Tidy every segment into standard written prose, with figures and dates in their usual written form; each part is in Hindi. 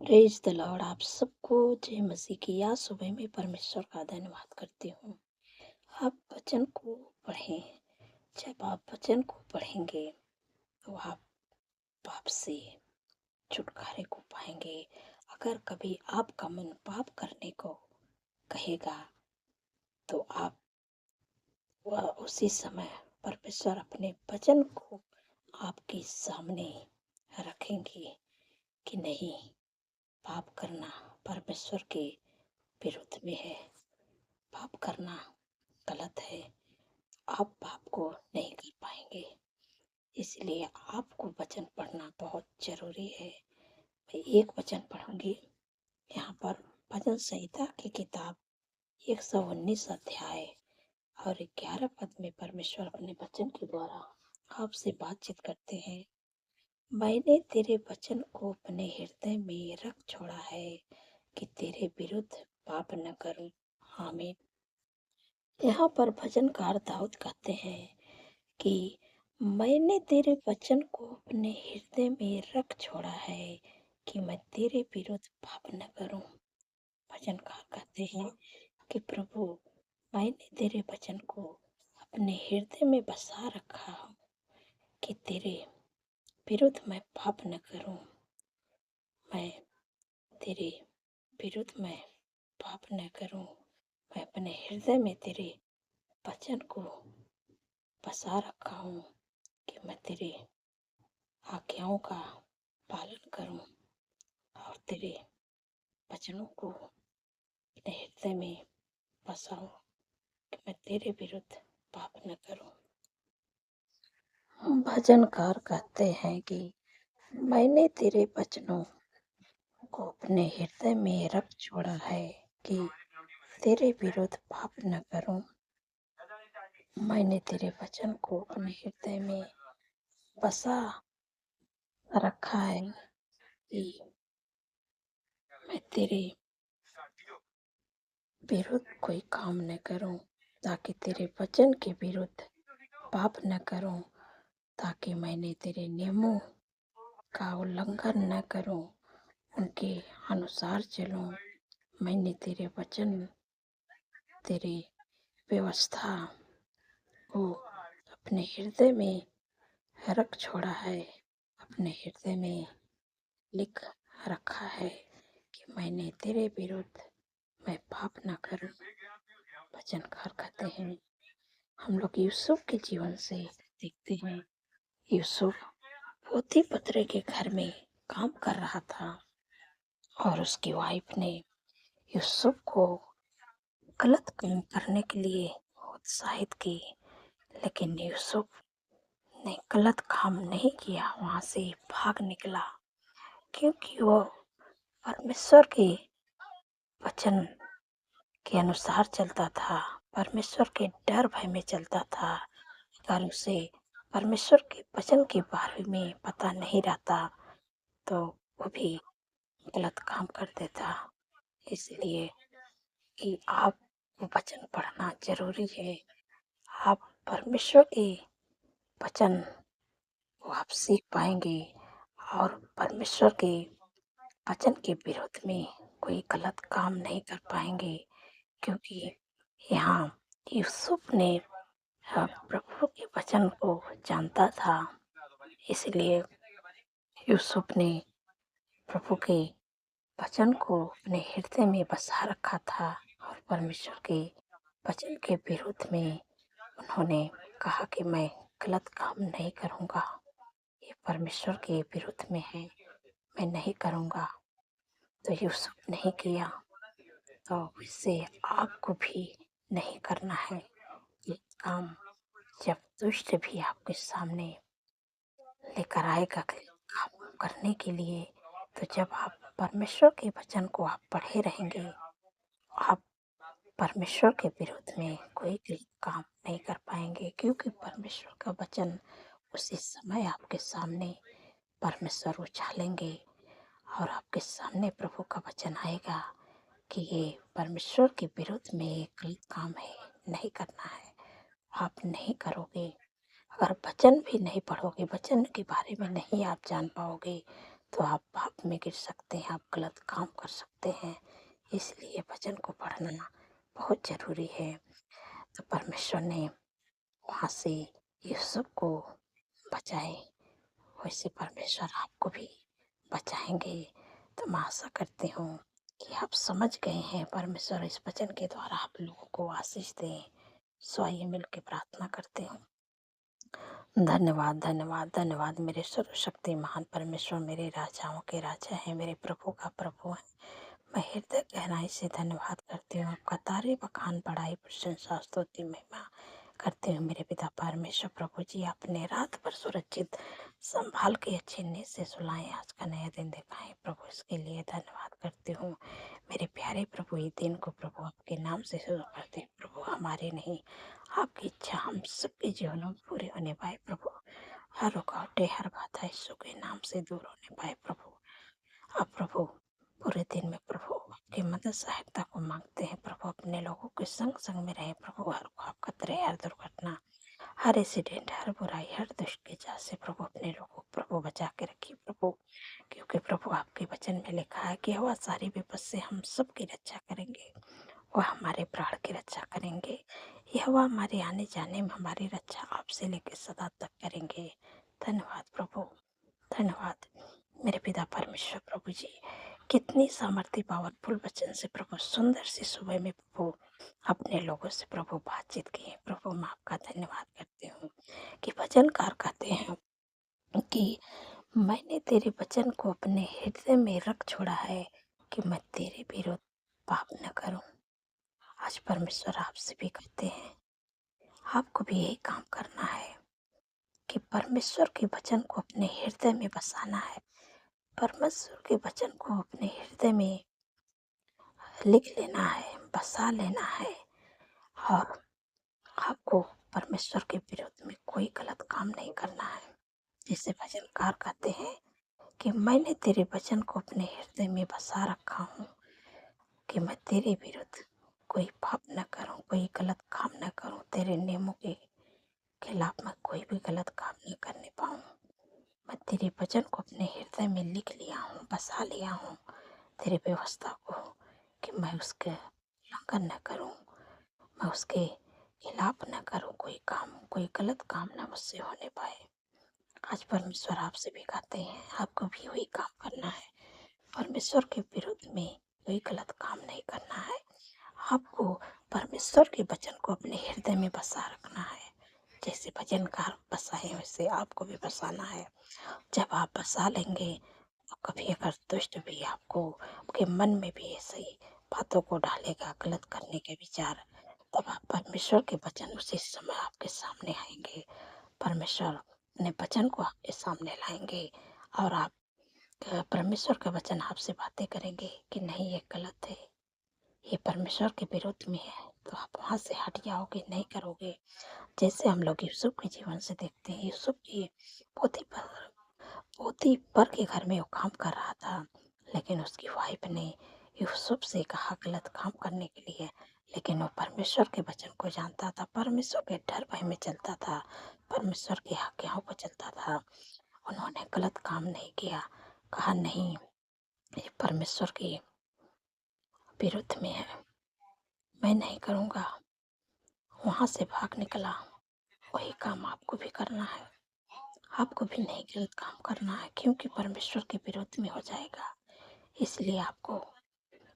Praise the Lord. आप सबको जय मसीह की या सुबह में परमेश्वर का धन्यवाद करती हूँ। आप वचन को पढ़ें। जब आप वचन को पढ़ेंगे तो आप पाप से छुटकारे को पाएंगे। अगर कभी आपका मन पाप करने को कहेगा तो आप वह उसी समय परमेश्वर अपने वचन को आपके सामने रखेंगे कि नहीं, पाप करना परमेश्वर के विरुद्ध में है, पाप करना गलत है। आप पाप को नहीं कर पाएंगे। इसलिए आपको वचन पढ़ना बहुत जरूरी है। मैं एक वचन पढ़ूंगी यहाँ पर। भजन संहिता की किताब 119 अध्याय और 11 पद में परमेश्वर अपने वचन के द्वारा आपसे बातचीत करते हैं। मैंने तेरे वचन को अपने हृदय में रख छोड़ा है कि तेरे विरुद्ध पाप न करूं। आमीन। यहाँ पर भजनकार दाऊद कहते हैं कि मैंने तेरे वचन को अपने हृदय में रख छोड़ा है कि मैं तेरे विरुद्ध पाप न करूं। भजनकार कहते हैं कि प्रभु, मैंने तेरे वचन को अपने हृदय में बसा रखा हूं कि तेरे विरुद्ध मैं पाप न करूं। मैं तेरे विरुद्ध मैं पाप न करूं। मैं अपने हृदय में तेरे वचन को बसा रखा हूं कि मैं तेरे आज्ञाओं का पालन करूं और तेरे वचनों को अपने हृदय में बसाऊं कि मैं तेरे विरुद्ध पाप न करूं। भजनकार कहते हैं कि मैंने तेरे वचनों को अपने हृदय में रख छोड़ा है कि तेरे विरुद्ध पाप न करूं। मैंने तेरे वचन को अपने हृदय में बसा रखा है कि मैं तेरे विरुद्ध कोई काम न करूं, ताकि तेरे वचन के विरुद्ध पाप न करूं, ताकि मैंने तेरे नियमों का उल्लंघन न करूं, उनके अनुसार चलूं। मैंने तेरे वचन, तेरी व्यवस्था को अपने हृदय में रख छोड़ा है, अपने हृदय में लिख रखा है कि मैंने तेरे विरुद्ध मैं पाप न करूं। वचनकार कहते हैं, हम लोग यूसुफ के जीवन से देखते हैं। यूसुफ पोतीपत्र के घर में काम कर रहा था और उसकी वाइफ ने यूसुफ को गलत काम करने के लिए उत्साहित की, लेकिन यूसुफ ने गलत काम नहीं किया, वहां से भाग निकला, क्योंकि वो परमेश्वर के वचन के अनुसार चलता था, परमेश्वर के डर भय में चलता था। अगर उसे परमेश्वर के वचन के बारे में पता नहीं रहता तो वो भी गलत काम कर देता। इसलिए कि आप वचन पढ़ना जरूरी है। आप परमेश्वर के वचन को आप सीख पाएंगे और परमेश्वर के वचन के विरोध में कोई गलत काम नहीं कर पाएंगे, क्योंकि यहाँ यूसुफ ने प्रभु के वचन को जानता था। इसलिए यूसुफ ने प्रभु के वचन को अपने हृदय में बसा रखा था और परमेश्वर के वचन के विरोध में उन्होंने कहा कि मैं गलत काम नहीं करूँगा, ये परमेश्वर के विरुद्ध में है, मैं नहीं करूँगा। तो यूसुफ नहीं किया, तो इससे आपको भी नहीं करना है ये काम। जब दुष्ट भी आपके सामने लेकर आएगा काम करने के लिए, तो जब आप परमेश्वर के वचन को आप पढ़े रहेंगे, आप परमेश्वर के विरुद्ध में कोई गलत काम नहीं कर पाएंगे, क्योंकि परमेश्वर का वचन उसी समय आपके सामने परमेश्वर उछालेंगे और आपके सामने प्रभु का वचन आएगा कि ये परमेश्वर के विरुद्ध में एक गलत काम है, नहीं करना है, आप नहीं करोगे। अगर वचन भी नहीं पढ़ोगे, वचन के बारे में नहीं आप जान पाओगे, तो आप पाप में गिर सकते हैं, आप गलत काम कर सकते हैं। इसलिए वचन को पढ़ना बहुत ज़रूरी है। तो परमेश्वर ने वहाँ से यूसुफ को बचाए, वैसे परमेश्वर आपको भी बचाएंगे। तो मैं आशा करती हूँ कि आप समझ गए हैं। परमेश्वर इस वचन के द्वारा आप लोगों को आशीष दें। सो आइए मिल के प्रार्थना करते हूँ। धन्यवाद धन्यवाद धन्यवाद मेरे सर्वशक्तिमान परमेश्वर, मेरे राजाओं के राजा हैं, मेरे प्रभु का प्रभु है। मैं हृदय गहराई से धन्यवाद करती हूँ, आपका तारीफ बखान बढ़ाई प्रशंसा स्तुति महिमा करते हुए मेरे पिता परमेश्वर प्रभु जी, आपने रात भर सुरक्षित संभाल के अच्छे नींद से सुलाए, आज का नया दिन दिखाएं प्रभु, इसके लिए धन्यवाद करती हूँ। मेरे प्यारे प्रभु, ये दिन को प्रभु आपके नाम से शुरू करते हैं प्रभु, हमारे नहीं आपकी इच्छा हम सबके जीवनों में पूरे होने पाए प्रभु। हर रुकावटें हर बाधा यीशु के नाम से दूर होने पाए प्रभु। अब प्रभु पूरे दिन में प्रभु आपकी मदद सहायता को मांगते हैं प्रभु, अपने लोगों के संग संग में रहे प्रभु। हर खौफ खतरे हर दुर्घटना हर एक्सीडेंट हर बुराई हर दुष्ट के जाल से प्रभु अपने लोगों को प्रभु बचा के रखिए प्रभु। क्योंकि प्रभु आपके वचन में लिखा है कि वह सारी विपद से हम सबकी रक्षा करेंगे, वह हमारे प्राण की रक्षा करेंगे। यह वह हमारे आने जाने में हमारी रक्षा आपसे लेकर सदा तक करेंगे। धन्यवाद प्रभु, धन्यवाद मेरे पिता परमेश्वर प्रभु जी। कितनी सामर्थ्य पावरफुल वचन से प्रभु सुंदर सी सुबह में प्रभु अपने लोगों से प्रभु बातचीत किए प्रभु। मैं आपका धन्यवाद करती हूँ कि वचनकार कहते हैं कि मैंने तेरे वचन को अपने हृदय में रख छोड़ा है कि मैं तेरे विरुद्ध पाप न करूं। आज परमेश्वर आपसे भी कहते हैं, आपको भी यही काम करना है कि परमेश्वर के वचन को अपने हृदय में बसाना है, परमेश्वर के वचन को अपने हृदय में लिख लेना है, बसा लेना है। और आपको परमेश्वर के विरुद्ध में कोई गलत काम नहीं करना है। जैसे भजनकार कहते हैं कि मैंने तेरे वचन को अपने हृदय में बसा रखा हूँ कि मैं तेरे विरुद्ध कोई पाप न करूँ, कोई गलत काम न करूँ, तेरे नियमों के खिलाफ मैं कोई भी गलत काम न करने पाऊँ। मैं तेरे वचन को अपने हृदय में लिख लिया हूँ, बसा लिया हूँ तेरी व्यवस्था को, कि मैं उसके उल्लंघन न करूँ, मैं उसके खिलाफ न करूँ कोई काम, कोई गलत काम न मुझसे होने पाए। आज परमेश्वर आपसे भी कहते हैं, आपको भी वही काम करना है, परमेश्वर के विरुद्ध में कोई गलत काम नहीं करना है। आपको परमेश्वर के वचन को अपने हृदय में बसा रखना है। जैसे भजनकार बसाए वैसे आपको भी बसाना है। जब आप बसा लेंगे तो कभी अगर दुष्ट भी आपको आपके मन में भी ऐसी बातों को डालेगा, गलत करने के विचार, तब आप परमेश्वर के वचन उसी समय आपके सामने आएंगे। परमेश्वर अपने वचन को आपके सामने लाएंगे और आप परमेश्वर का वचन आपसे बातें करेंगे कि नहीं ये गलत है, ये परमेश्वर के विरुद्ध में है, तो आप वहाँ से हट जाओगे, नहीं करोगे। जैसे हम लोग यूसुफ के जीवन से देखते हैं, यूसुफ की पोतीपर के घर में वो काम कर रहा था, लेकिन उसकी वाइफ ने यूसुफ से कहा गलत काम करने के लिए, लेकिन वो परमेश्वर के वचन को जानता था, परमेश्वर के डर भय में चलता था, परमेश्वर की आज्ञाओं को चलता था। उन्होंने गलत काम नहीं किया, कहा नहीं ये परमेश्वर के विरुद्ध में है, मैं नहीं करूँगा, वहाँ से भाग निकला। वही काम आपको भी करना है, आपको भी नहीं गलत काम करना है, क्योंकि परमेश्वर के विरुद्ध में हो जाएगा। इसलिए आपको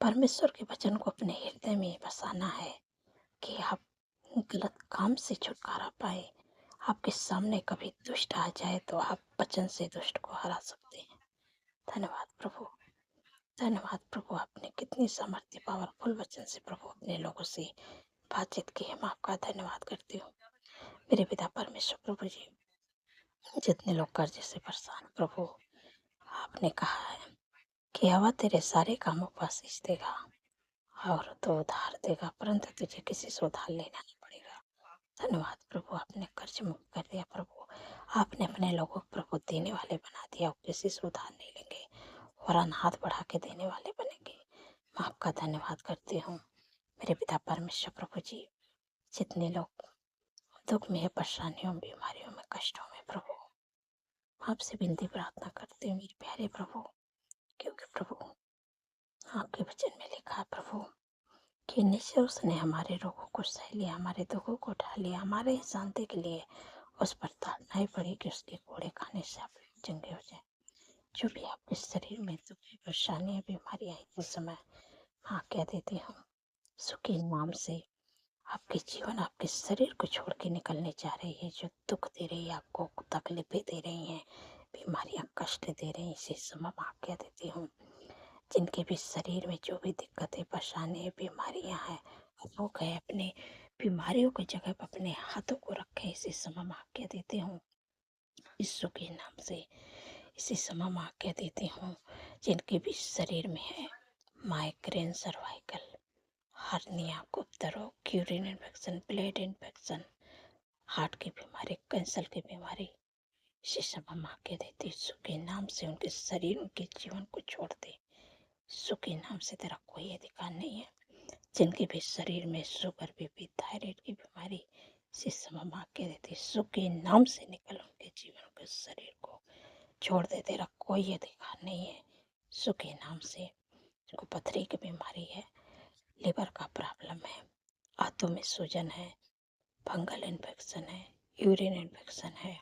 परमेश्वर के वचन को अपने हृदय में बसाना है कि आप गलत काम से छुटकारा पाए। आपके सामने कभी दुष्ट आ जाए तो आप वचन से दुष्ट को हरा सकते हैं। धन्यवाद प्रभु, धन्यवाद प्रभु, आपने कितनी सामर्थ्य पावरफुल वचन से प्रभु अपने लोगों से बातचीत की है। मैं आपका धन्यवाद करती हूँ मेरे पिता परमेश्वर प्रभु जी। जितने लोग कर्जे से परेशान प्रभु, आपने कहा है कि हवा तेरे सारे कामों पर आशीष देगा और तो उधार देगा, परंतु तुझे किसी से उधार लेना नहीं पड़ेगा। धन्यवाद प्रभु, आपने कर्ज मुक्त कर दिया प्रभु, आपने अपने लोगों को प्रभु देने वाले बना दिया, वो किसी से उधार नहीं लेंगे, वरन हाथ बढ़ा के देने वाले बनेंगे। मैं आपका धन्यवाद करती हूँ मेरे पिता परमेश्वर प्रभु जी। जितने लोग दुख में, परेशानियों, बीमारियों में, कष्टों में प्रभु, आपसे विनती प्रार्थना करते हैं मेरे प्यारे प्रभु, क्योंकि प्रभु आपके वचन में लिखा है प्रभु कि निश्चय उसने हमारे रोगों को सह लिया, हमारे दुखों को उठा लिया, हमारे शांति के लिए उस पर ताड़ना ही पड़ी कि उसके कोड़े खाने से आप चंगे हो जाए। जो भी आपके शरीर में दुख परेशानियां बीमारियां इस समय हाँ कह देती हूँ, सुखी नाम से आपके जीवन आपके शरीर को छोड़ के निकलने जा रही है। जो दुख दे रही है, आपको तकलीफें दे रही हैं, बीमारियां कष्ट दे रही हैं, इसी समय हाँ कह देती हूँ, जिनके भी शरीर में जो भी दिक्कतें परेशानी बीमारियां हैं, वो गए अपने बीमारियों की जगह पर अपने हाथों को रखें। इसी समय माँ कह देती हूँ, यीशु के नाम से इसी समय माँ कह देती हूँ, जिनके भी शरीर में है माइग्रेन, सर्वाइकल, हार्निया, गुप्त रोग, urine infection, blood infection, heart की बीमारी, कैंसर की बीमारी, इसी समय माँ कह देती यीशु के नाम से उनके शरीर उनके जीवन को छोड़ दे। यीशु के नाम से तेरा कोई अधिकार नहीं है। जिनके भी शरीर में शुगर, बीपी, थायराइड की बीमारी, इसी समय माँ कह देती यीशु के नाम से निकल उनके जीवन के शरीर को छोड़ दे। तेरा कोई अधिकार नहीं है। यीशु के नाम से जिनको पथरी की बीमारी है, लिवर का प्रॉब्लम है, आंतों में सूजन है, फंगल इन्फेक्शन है, यूरिन इन्फेक्शन है,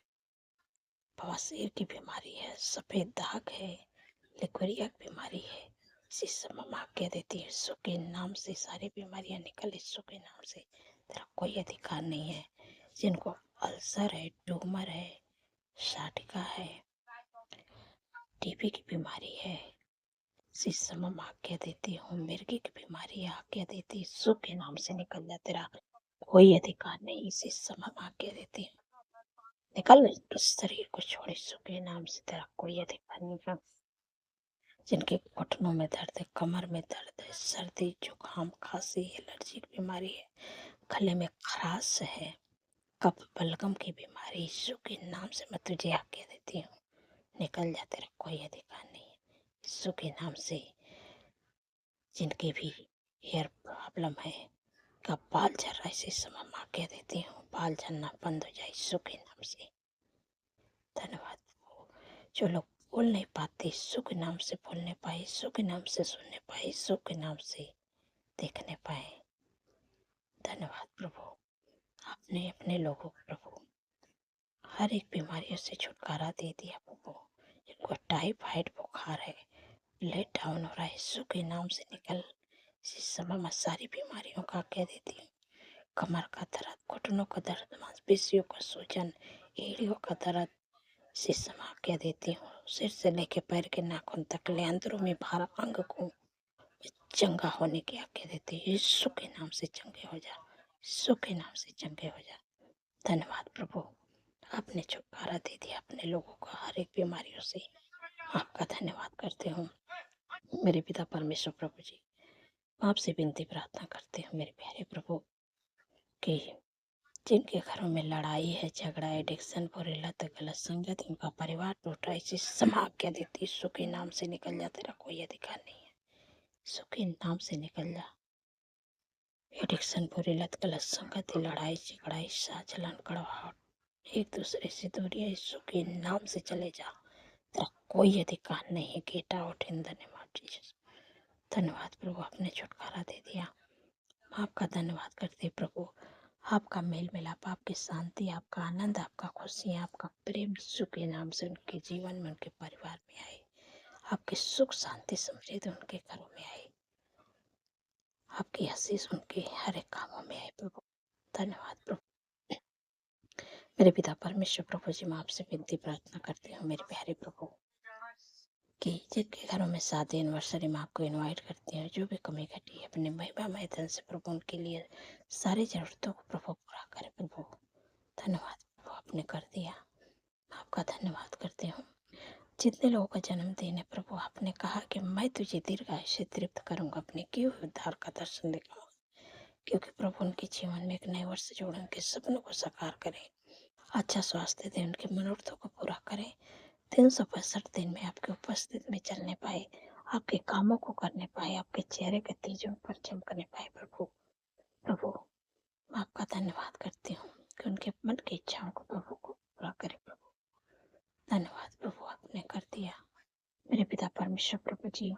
बवासीर की बीमारी है, सफ़ेद दाग है, लिकोरिया की बीमारी है, इसी समय माँ कह देती है यीशु के नाम से सारी बीमारियां निकल। यीशु के नाम से तेरा कोई अधिकार नहीं है। जिनको अल्सर है, ट्यूमर है, साटिका है, टीबी की बीमारी है, इसी समय माँ कह देती हूँ, मिर्गी की बीमारी आ कह देती यीशु के नाम से निकल जा। तेरा कोई अधिकार नहीं। इसी समय माँ कह देती हूँ, निकल तो शरीर को छोड़। यीशु के नाम से तेरा कोई अधिकार नहीं है। जिनके घुटनों में दर्द है, कमर में दर्द है, सर्दी, जुकाम, खांसी, एलर्जी की बीमारी है, गले में खराश है, कफ बलगम की बीमारी, यीशु के नाम से मैं तुझे आज्ञा देती हूँ, निकल जा। तेरा कोई अधिकार नहीं है। यीशु के नाम से जिनके भी हेयर प्रॉब्लम है, का बाल झड़ रहा है, इसी समय माँ कह देती हूँ, बाल झड़ना बंद हो जाए यीशु के नाम से। धन्यवाद। जो लोग बोल नहीं पाते, यीशु के नाम से बोलने पाए, यीशु के नाम से सुनने पाए, यीशु के नाम से देखने पाए। धन्यवाद प्रभु, आपने अपने लोगों को प्रभु हर एक बीमारियों से छुटकारा दे दिया प्रभु। जिनको टाइफाइड बुखार है, ब्लड डाउन हो रहा है, यीशु के नाम से निकल। इस समय मैं सारी बीमारियों का कह देती हूँ, कमर का दर्द, घुटनों का दर्द, मांसपेशियों का सूजन, एड़ियों का दर्द, इसी समय कह देती हूँ, सिर से लेके पैर के नाखून तक ले अंदरों में भारा अंग को चंगा होने की आज्ञा देती है। यीशु के नाम से चंगे हो जा, यीशु के नाम से चंगे हो जा। धन्यवाद प्रभु, आपने छुटकारा दे दिया अपने लोगों को हर एक बीमारियों से। आपका धन्यवाद करते हूँ मेरे पिता परमेश्वर प्रभु जी। आपसे विनती प्रार्थना करते हैं मेरे प्यारे प्रभु कि जिनके घरों में लड़ाई है, झगड़ा, एडिक्शन, बुरी लत, गलत संगत, उनका परिवार टूटा, इसी समय आज्ञा देती यीशु के नाम से निकल जा। तेरा कोई अधिकार नहीं है। यीशु के नाम से निकल जा। एडिक्शन, बुरी लत, गलत संगति, लड़ाई झगड़ा, ईर्ष्या, जलन, कड़वाहट, एक दूसरे से दूरियां, यीशु के नाम से चले जा। तेरा कोई अधिकार नहीं है। Get out in the name of Jesus. धन्यवाद प्रभु, आपने छुटकारा दे दिया। आपका धन्यवाद करते प्रभु। आपका मेल मिलाप, आपकी शांति, आपका आनंद, आपका खुशी, आपका प्रेम यीशु के नाम से उनके जीवन में, उनके परिवार में आए। आपकी सुख शांति समृद्धि उनके घरों में आए। आपकी आशीष उनके हर एक कामों में आए प्रभु। धन्यवाद प्रभु। मेरे पिता परमेश्वर प्रभु जी, मैं आपसे विनती प्रार्थना करती हूँ मेरे प्यारे प्रभु कि जिनके घरों में शादी एनिवर्सरी में आपको इनवाइट करती हैं, जो भी कमी घटी है अपने महिमा मैदान से प्रभु उनके लिए सारी जरूरतों को प्रभु पूरा करे प्रभु। धन्यवाद प्रभु, आपने कर दिया। आपका धन्यवाद करती हूँ। जितने लोगों का जन्मदिन है प्रभु, आपने कहा कि मैं तुझे दीर्घायु से तृप्त करूंगा, अपने किए हुए उद्धार का दर्शन दिखाऊंगा। क्योंकि प्रभु उनके जीवन में एक नए वर्ष जोड़ उनके सपनों को साकार करें, अच्छा स्वास्थ्य दें, उनके मनोरथों को पूरा करें। 365 दिन में आपकी उपस्थिति में चलने पाए, आपके कामों को करने पाए, आपके चेहरे के तेजों पर चमकने पाए प्रभु। प्रभु आपका धन्यवाद करती हूँ कि उनके मन की इच्छाओं को प्रभु को पूरा करे प्रभु। धन्यवाद पिता परमेश्वर प्रभु जी,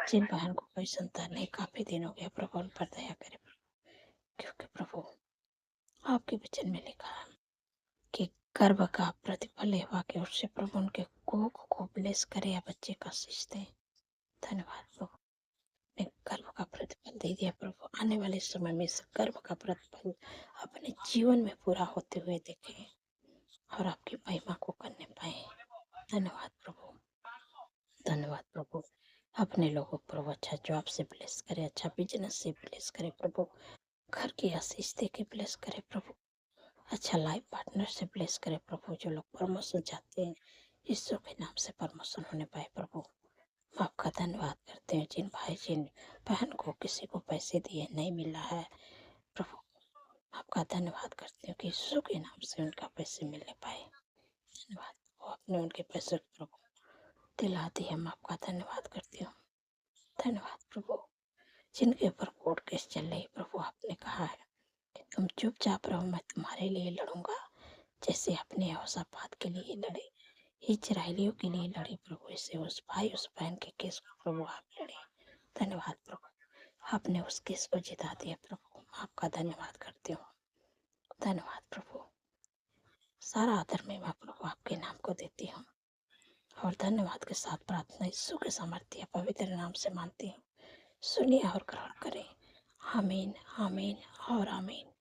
जिन बहन को कोई संतान नहीं, काफी दिन हो गया प्रभु, उन पर दया करे प्रभु, क्योंकि प्रभु आपके वचन में लिखा है कि गर्भ का प्रतिफल यहोवा की ओर से प्रभु उनके कोख को ब्लेस करे या बच्चे का आशीष दे। धन्यवाद प्रभु, ने गर्भ का प्रतिफल दे दिया प्रभु। आने वाले समय में इस गर्भ का प्रतिफल अपने जीवन में पूरा होते हुए देखें और आपकी महिमा को करने पाए। धन्यवाद प्रभु, धन्यवाद प्रभु। अपने लोगों को प्रभु अच्छा जॉब से ब्लेस करे, अच्छा बिजनेस से ब्लेस करे प्रभु, घर की आशीष दे के ब्लेस करे प्रभु, अच्छा लाइफ पार्टनर से ब्लेस करे प्रभु। जो लोग प्रमोशन चाहते हैं, यीशु के नाम से प्रमोशन होने पाए प्रभु। आपका धन्यवाद करते हैं। जिन भाई जिन बहन को किसी को पैसे दिए नहीं मिला है प्रभु, आपका धन्यवाद करते हैं कि यीशु के नाम से उनका पैसे मिलने पाए। धन्यवाद, वो अपने उनके पैसे प्रभु दिला दिए, हम आपका धन्यवाद करती हूँ। धन्यवाद प्रभु। जिनके ऊपर कोर्ट केस चल रही प्रभु, आपने कहा है कि तुम चुपचाप रहो, मैं तुम्हारे लिए लड़ूंगा, जैसे अपने यहोशापात के लिए लड़े, इजरायलियों के लिए लड़े प्रभु, इसे उस भाई उस बहन के केस को प्रभु आप लड़े। धन्यवाद प्रभु, आपने उस केस को जिता दिया प्रभु, आपका धन्यवाद करती हूँ। धन्यवाद प्रभु, सारा आदर महिमा प्रभु आपके नाम को देती हूँ और धन्यवाद के साथ प्रार्थना यीशु के सामर्थ्य पवित्र नाम से मानती हूँ। सुनिए और ग्रहण करें। आमीन, आमीन और आमीन।